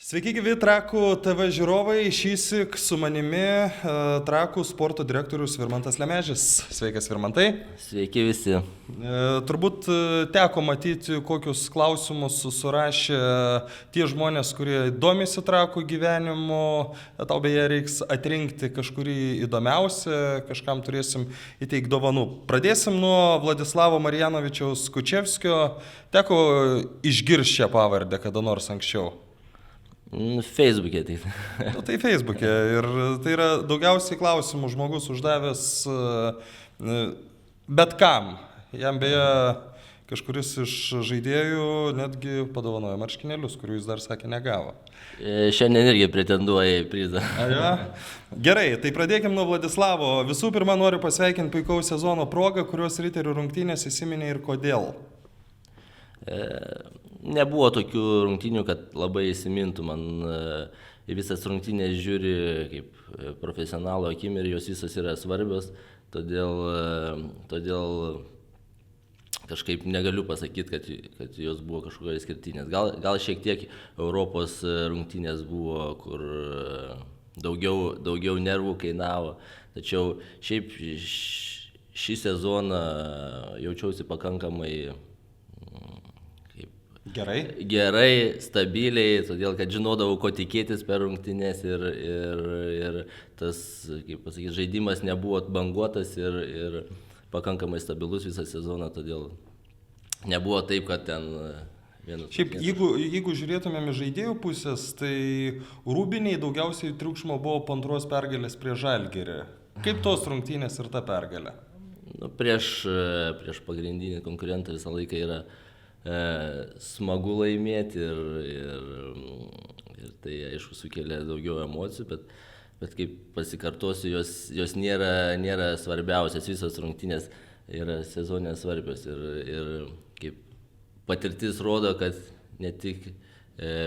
Sveiki gyvi Trakų TV žiūrovai, šįsyk su manimi Trakų sporto direktorius Virmantas Lemežis. Sveikas Virmantai. Sveiki visi. Turbūt teko matyti, kokius klausimus surašė tie žmonės, kurie domisi Trakų gyvenimu. Tau beje reiks atrinkti kažkurį įdomiausią, kažkam turėsim įteikti dovanų. Pradėsim nuo Vladislavo Marjanovičiaus Kučevskio. Teko išgirsti šią pavardę kada nors anksčiau. Facebook'e tai. Tai Facebook'e ir tai yra daugiausiai klausimų žmogus uždavęs bet kam. Jam beje kažkuris iš žaidėjų netgi padovanojo marškinėlius, kurių jis dar sakė negavo. Šiandien irgi pretenduoja į prizą. Ja? Gerai, tai pradėkime nuo Vladislavo. Visų pirma, noriu pasveikinti puikaus sezono progą, kurios riterių rungtynės įsiminė ir kodėl. Nebuvo tokių rungtynių, kad labai įsimintų. Man visas rungtynės žiūri kaip profesionalo akim ir jos visos yra svarbios, todėl kažkaip negaliu pasakyti, kad jos buvo kažkokios išskirtinės. Gal šiek tiek Europos rungtynės buvo, kur daugiau nervų kainavo, tačiau šiaip šį sezoną jaučiausi pakankamai Gerai, stabiliai, todėl kad žinodavau, ko tikėtis per rungtynes ir tas, kaip pasakyti, žaidimas nebuvo atbanguotas ir pakankamai stabilus visą sezoną, todėl nebuvo taip, kad ten vienas. Šiaip, jeigu žiūrėtumėm iš žaidėjų pusės, tai Rūbiniai daugiausiai triukšmo buvo po antros pergalės prie Žalgirį. Kaip tos rungtynės ir ta pergalė? Prieš pagrindinį konkurentą visą laiką yra smagu laimėti ir tai aišku sukelia daugiau emocijų, bet kaip pasikartosiu, jos nėra svarbiausias, visos rungtynės yra sezoninės svarbios ir kaip patirtis rodo, kad ne tik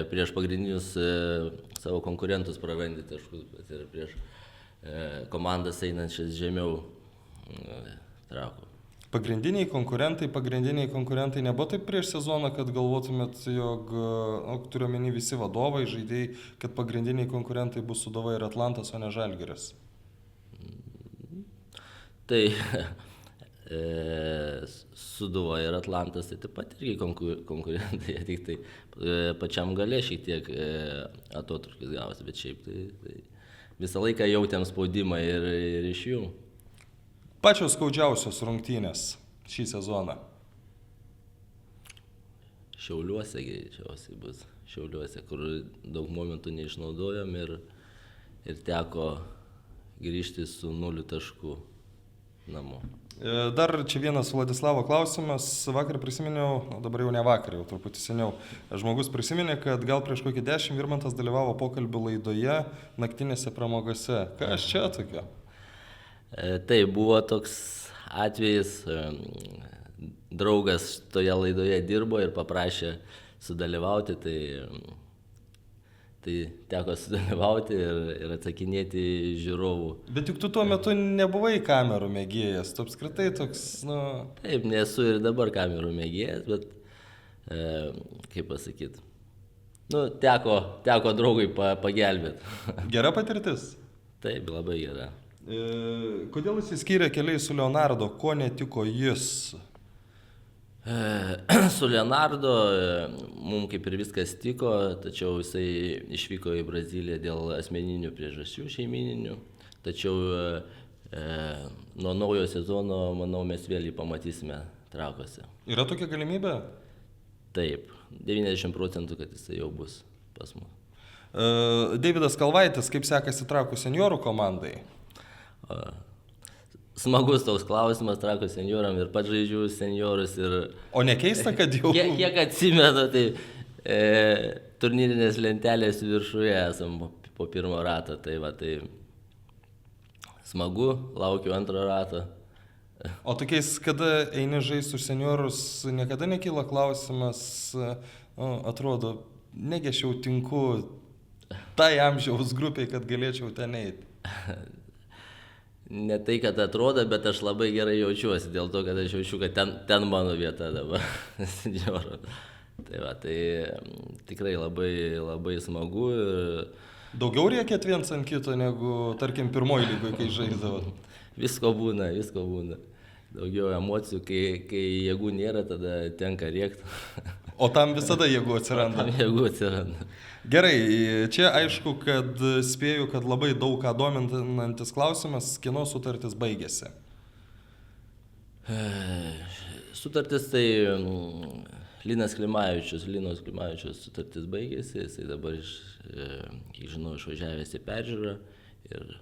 prieš pagrindinius savo konkurentus prarandi taškus, bet ir prieš komandas einančias žemiau Trakų. Pagrindiniai konkurentai nebuvo taip prieš sezoną, kad galvotumėt, jog, turiu omeny visi vadovai, žaidėjai, kad pagrindiniai konkurentai bus Sūduva ir Atlantas, o ne Žalgiris? Tai Sūduva ir Atlantas tai taip pat irgi konkurentai, tik tai pačiam gale šiek tiek atotrūkis gavosi, bet šiaip tai visą laiką jautėm spaudimą ir iš jų. Pačios skaudžiausios rungtynės šį sezoną? Šiauliuose greičiausiai bus. Šiauliuose, kur daug momentų neišnaudojom ir teko grįžti su 0 taškų namo. Dar čia vienas Vladislavo klausimas. Vakar prisiminiau, dabar jau ne vakar, jau truputį seniau, žmogus prisiminė, kad gal prieš kokį 10 Virmantas dalyvavo pokalbių laidoje naktinėse pramogose. Kas čia tokio? Tai buvo toks atvejis, draugas toje laidoje dirbo ir paprašė sudalyvauti, tai teko sudalyvauti ir atsakinėti žiūrovų. Bet juk tu tuo metu nebuvai kamerų mėgėjas, tu apskritai toks, Taip, nesu ir dabar kamerų mėgėjas, bet, kaip pasakyti, teko draugui pagelbėti. Gera patirtis? Taip, labai gera. Kodėl išsiskyrė keliai su Leonardo, ko netiko jis? Su Leonardo mums kaip ir viskas tiko, tačiau jisai išvyko į Braziliją dėl asmeninių priežasčių šeimininių, tačiau nuo naujo sezono, manau, mes vėl jį pamatysime Trakuose. Yra tokia galimybė? Taip, 90%, kad jisai jau bus pas mus. Deividas Kalvaitis, kaip sekasi Trakų seniorų komandai? Smagus toks klausimas Trakų senioram ir pats žaidžiu seniorus. O nekeista, kad jau... Kiek atsimenu, tai turnyrinės lentelės viršuje esam po pirmo rato, tai smagu, laukiu antro rato. O tokiais, kada eini žaisti už seniorus, niekada nekyla klausimas, atrodo, negi aš jau tinku tai amžiaus grupiai, kad galėčiau ten eiti? Ne tai, kad atrodo, bet aš labai gerai jaučiuosi, dėl to, kad aš jaučiu, kad ten mano vieta dabar, senjoro. Tai va, tai tikrai labai, labai smagu. Daugiau reikia viens ant kito negu, tarkim, pirmoji lygoje, kai žaisdavo. Visko būna, visko būna. Daugiau emocijų, kai jėgų nėra, tada tenka rėkti. O tam visada jėgų atsiranda. Tam jėgų atsiranda. Gerai, čia aišku, kad spėju, kad labai daug ką dominantis klausimas, kieno sutartis baigėsi. Sutartis tai Linas Klimavičius sutartis baigėsi, jisai dabar, kiek žinau, išvažiavęs į peržiūrą ir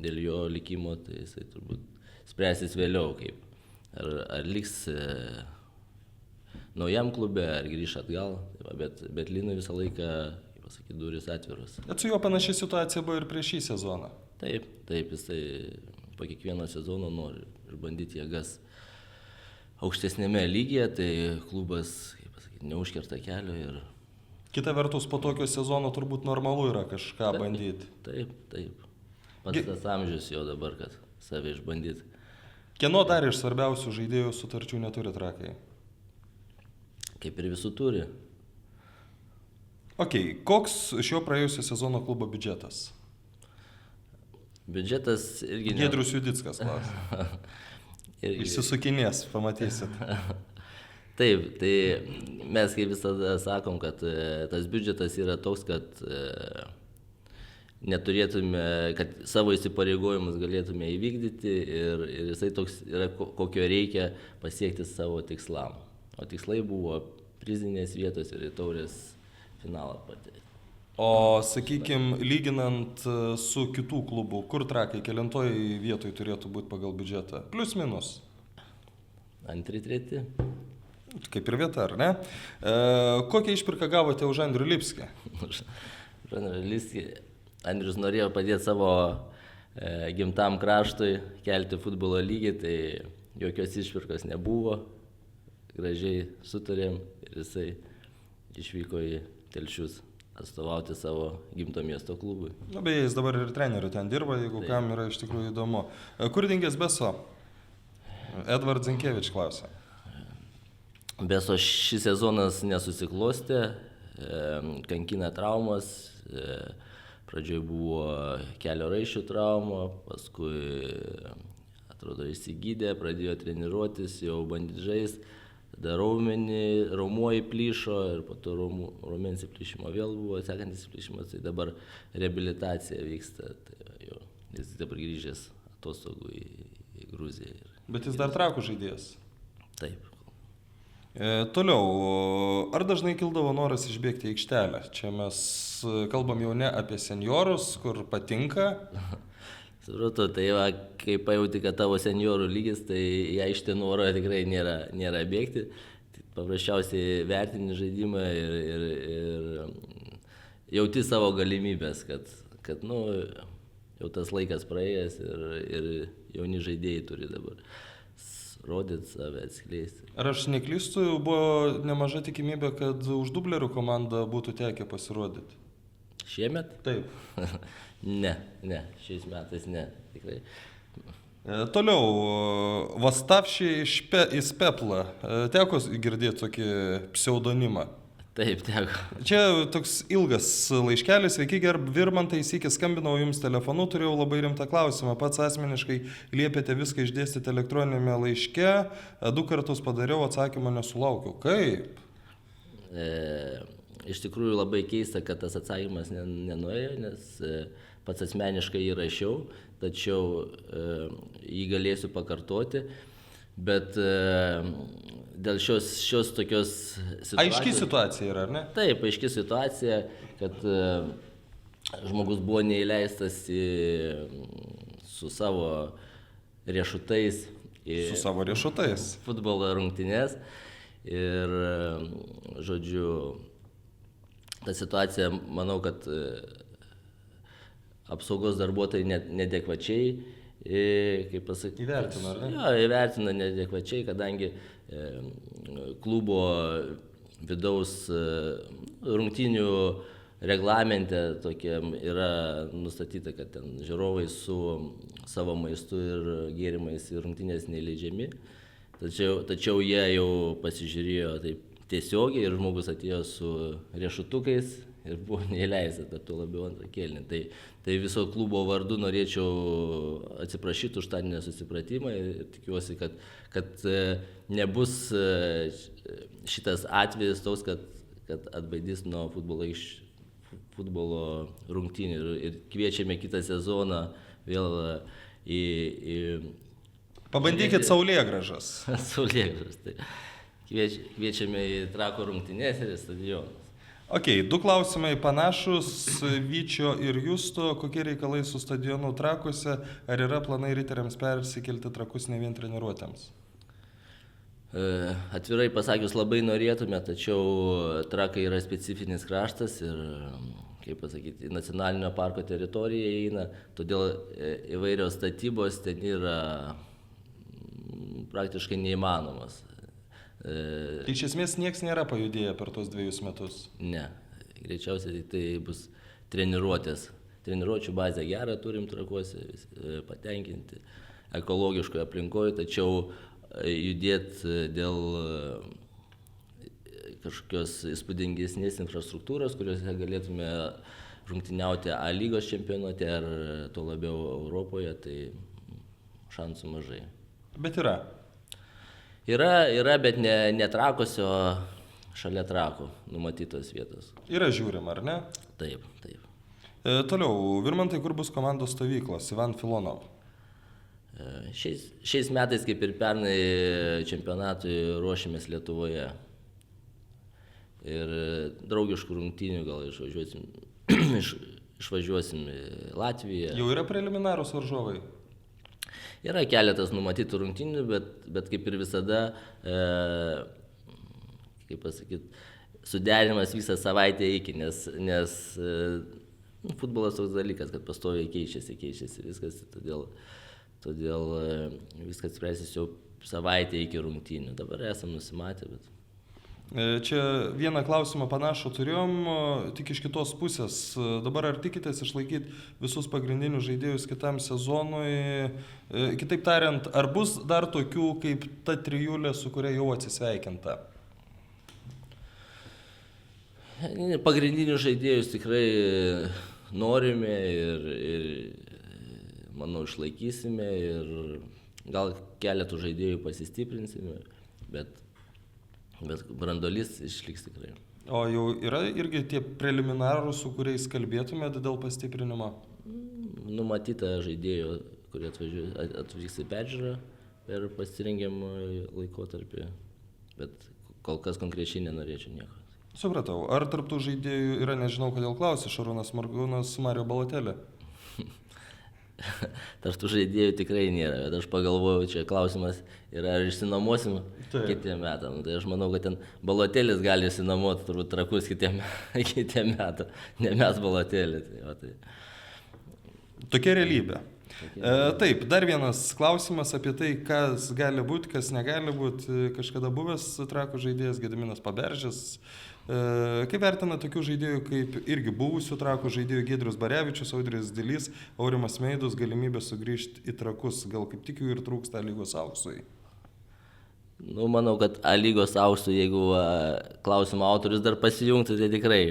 dėl jo likimo, tai jisai turbūt spręsis vėliau, kaip ar liks naujam klube, ar grįš atgal, bet Linui visą laiką, kaip pasakyti, durys atviros. Bet su juo panaši situacija buvo ir prieš šį sezoną. Taip, jisai po kiekvieno sezono nori išbandyti jėgas aukštesnėme lygyje, tai klubas, kaip pasakyti, neužkerta kelio ir... Kita vertus, po tokio sezono turbūt normalu yra kažką bandyti. Taip. Pats tas amžius jo dabar, kad save išbandyti. Kieno dar iš svarbiausių žaidėjų sutarčių neturi Trakai? Kaip ir visų turi. Ok, koks šio praėjusio sezono klubo biudžetas? Biudžetas irgi... Giedrius Judickas klausia. Išsisukinės, pamatysit. Taip, tai mes kaip visada sakom, kad tas biudžetas yra toks, kad neturėtume, kad savo įsipareigojimus galėtume įvykdyti ir jisai toks yra, kokio reikia pasiekti savo tikslam. O tikslai buvo prizinės vietos ir į taurės finalą patekti. O, sakykime, lyginant su kitų klubų, kur Trakai kelintoj vietoj turėtų būti pagal biudžetą? Plius minus. Antri, treti. Kaip ir vieta, ar ne? Kokią išpirką gavote už Andrių Lipskį? Už Andrių Lipskį. Andrius norėjo padėti savo gimtam kraštui kelti futbolo lygį, tai jokios išpirkos nebuvo. Gražiai sutarėm ir jisai išvyko į Telšius atstovauti savo gimto miesto klubui. Na, beje, jis dabar ir treneriu ten dirba, jeigu kam yra iš tikrųjų įdomu. Kur dingęs Beso? Edvard Zinkevič klausia. Beso šis sezonas nesusiklostė, kankina traumas. Pradžioje buvo kelio raiščių trauma, paskui, atrodo, įsigydė, pradėjo treniruotis, jau bandyti žaisti, tada raumuo įplyšo ir po to raumens įplyšimo vėl buvo sekantis įplyšimas, tai dabar reabilitacija vyksta, tai jau, jis dabar grįžęs atostogų į Gruziją. Bet jis dar Trakų žaidėjas? Taip. Toliau, ar dažnai kildavo noras išbėgti į aikštelę? Čia mes kalbam jau ne apie seniorus, kur patinka. Supratau, tai va, kai pajauti, kad tavo seniorų lygis, tai į aikštę noro tikrai nėra bėgti. Tai paprasčiausiai vertini žaidimą ir jauti savo galimybės, kad nu, jau tas laikas praėjęs ir jauni žaidėjai turi dabar rodyti save, atskleisti. Ar aš neklystu, buvo nemaža tikimybė, kad už dublerių komandą būtų tekę pasirodyti? Šiemet? Taip. Ne, šiais metais ne, tikrai. Toliau, Vastavšiai iš Pepla. Teko girdėti tokį pseudonimą? Taip, teko. Čia toks ilgas laiškelis. Sveiki, gerb Virmantai, sykį skambinau jums telefonu, turėjau labai rimtą klausimą. Pats asmeniškai liepėte viską išdėstyti elektroninėme laiške. 2 kartus padariau, atsakymą nesulaukiau. Kaip? Iš tikrųjų labai keista, kad tas atsakymas nenuėjo, nes pats asmeniškai jį rašiau, tačiau jį galėsiu pakartoti. Bet dėl šios tokios situacijos... Aiški situacija yra, ar ne? Taip, aiški situacija, kad žmogus buvo neįleistas su savo riešutais į futbolo rungtynes. Ir, žodžiu, ta situacija, manau, kad apsaugos darbuotojai neadekvačiai, kaip pasakyti, įvertina, ar ne? Jo, įvertina neadekvačiai, kadangi klubo vidaus rungtynių reglamente tokiam yra nustatyta, kad ten žiūrovai su savo maistu ir gėrimais į rungtynės neįleidžiami. Tačiau jie jau pasižiūrėjo taip tiesiogiai ir žmogus atėjo su riešutukais ir buvo neįleistas, bet tuo labiau antrą kėlinį. Tai viso klubo vardu norėčiau atsiprašyti už tą nesusipratimą ir tikiuosi, kad nebus šitas atvejis toks, kad atbaidys nuo futbolo rungtynių ir kviečiame kitą sezoną vėl į Pabandykit saulėgražas. Saulėgražas, tai kviečiame į Trakų rungtynės ir į stadionus. Ok, 2 klausimai panašus, Vyčio ir Justo, kokie reikalai su stadionu Trakuose, ar yra planai riteriams persikelti Trakus ne vien treniruotėms? Atvirai pasakius, labai norėtume, tačiau Trakai yra specifinis kraštas ir, kaip pasakyti, į nacionalinio parko teritoriją įeina, todėl įvairios statybos ten yra praktiškai neįmanomas. Tai iš esmės nieks nėra pajudėję per tos 2 metus? Ne, greičiausiai tai bus treniruotės. Treniruočių bazę gerą turim Trakuose, patenkinti ekologiškoje aplinkoje, tačiau judėti dėl kažkokios įspūdingesnės infrastruktūros, kuriuose galėtume rungtyniauti A lygos čempionate ar tuo labiau Europoje, tai šansų mažai. Bet yra? Yra, bet ne Trakuose, o šalia Trakų numatytos vietos. Yra žiūrima, ar ne? Taip. Toliau, Virmantai, kur bus komandos stovyklos? Ivan Filonov. Šiais metais, kaip ir pernai, čempionatui ruošimės Lietuvoje. Ir draugiškų rungtynių gal išvažiuosim į Latviją. Jau yra preliminarūs varžovai? Yra keletas numatytų rungtynių, bet kaip ir visada, kaip pasakyti, suderinimas visą savaitę iki, nes futbolas toks dalykas, kad pastoviai keičiasi viskas, todėl viskas spręsis jau savaitę iki rungtynių. Dabar esam nusimatę, bet... Čia vieną klausimą panašų turėjom, tik iš kitos pusės. Dabar ar tikitės išlaikyti visus pagrindinius žaidėjus kitam sezonui? Kitaip tariant, ar bus dar tokių kaip ta trijulė, su kuria jau atsisveikinta? Pagrindinius žaidėjus tikrai norime ir manau išlaikysime ir gal keletų žaidėjų pasistiprinsime, bet branduolys išliks tikrai. O jau yra irgi tie preliminarūs, su kuriais kalbėtumėt dėl pastiprinimo? Numatyta žaidėjų, kurie atvyks į peržiūrą per pasirengimo laikotarpį, bet kol kas konkrečiai nenorėčiau nieko. Supratau. Ar tarptų žaidėjų yra, nežinau, kodėl klausi, Šarūnas Margūnas, Mario Balotelli? Tarptų žaidėjų tikrai nėra, bet aš pagalvojau, čia klausimas yra, ar išsinuomosim kitiem metam. Tai aš manau, kad ten Balotelis gali išsinuomoti turbūt Trakus kitiem metam, ne mes Balotelį. Tai. Tokia realybė. Taip, dar vienas klausimas apie tai, kas gali būti, kas negali būti. Kažkada buvęs Trakų žaidėjas Gediminas Paberžis. Kaip vertina tokių žaidėjų kaip irgi buvusių Trakų žaidėjų Giedrius Barevičius, Audris Dilys, Aurimas Meidus galimybę sugrįžti į Trakus? Gal kaip tik jų ir trūksta A lygos auksui? Manau, kad A lygos auksui, jeigu klausimo autorius dar pasijungtų, tai tikrai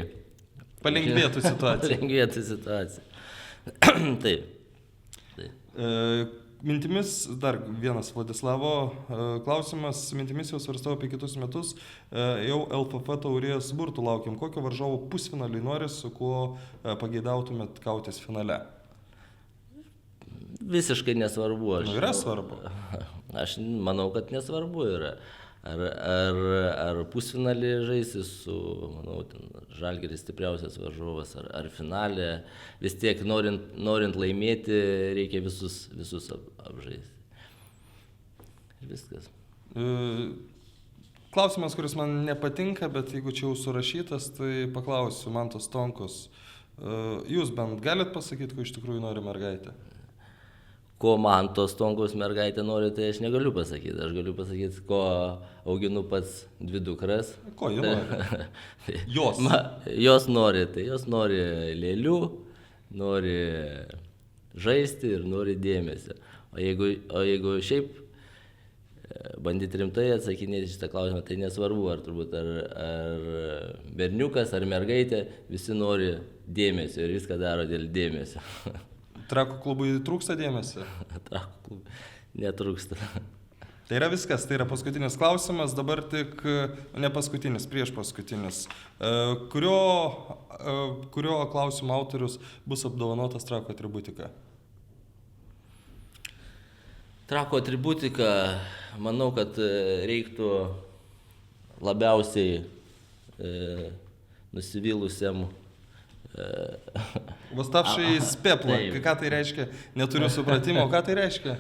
palengvėtų situacija. Taip. Mintimis, dar vienas Vladislavo klausimas, mintimis jau svarstau apie kitus metus, jau LFF taurės burtų laukiam. Kokio varžovo pusfinalį nori, su kuo pageidautumėt kautis finale? Visiškai nesvarbu. Yra svarbu? Aš manau, kad nesvarbu yra. Ar pusfinalį žaisi su, manau, Žalgiris stipriausias varžovas, ar finalė. Vis tiek norint laimėti, reikia visus apžaisti. Ir viskas. Klausimas, kuris man nepatinka, bet jeigu čia jau surašytas, tai paklausiu, Mantas Tonkus. Jūs bent galit pasakyti, ko iš tikrųjų nori mergaitė? Ko man tos Tonkaus mergaitė nori, tai aš negaliu pasakyti. Aš galiu pasakyti, ko auginu pats 2 dukras. Ko jie nori? Jos. Jos nori, tai jos nori lėlių, nori žaisti ir nori dėmesio. O jeigu šiaip bandyti rimtai atsakinėti šitą klausimą, tai nesvarbu, ar turbūt ar berniukas, ar mergaitė, visi nori dėmesio ir viską daro dėl dėmesio. Trakų klubui trūksta dėmesio? Trakų klubui netrūksta. Tai yra viskas, tai yra paskutinis klausimas, dabar tik ne paskutinis, prieš paskutinis. Kurio klausimo autorius bus apdovanotas Trakų atributika? Trakų atributika, manau, kad reiktų labiausiai nusivylusiam. Vostavšai spepla, ką tai reiškia? Neturiu supratimo, ką tai reiškia?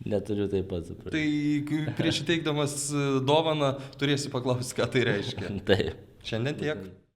Neturiu taip pat supratimo. Tai prieš įteikdamas dovaną turėsi paklausti, ką tai reiškia. Taip. Šiandien tiek.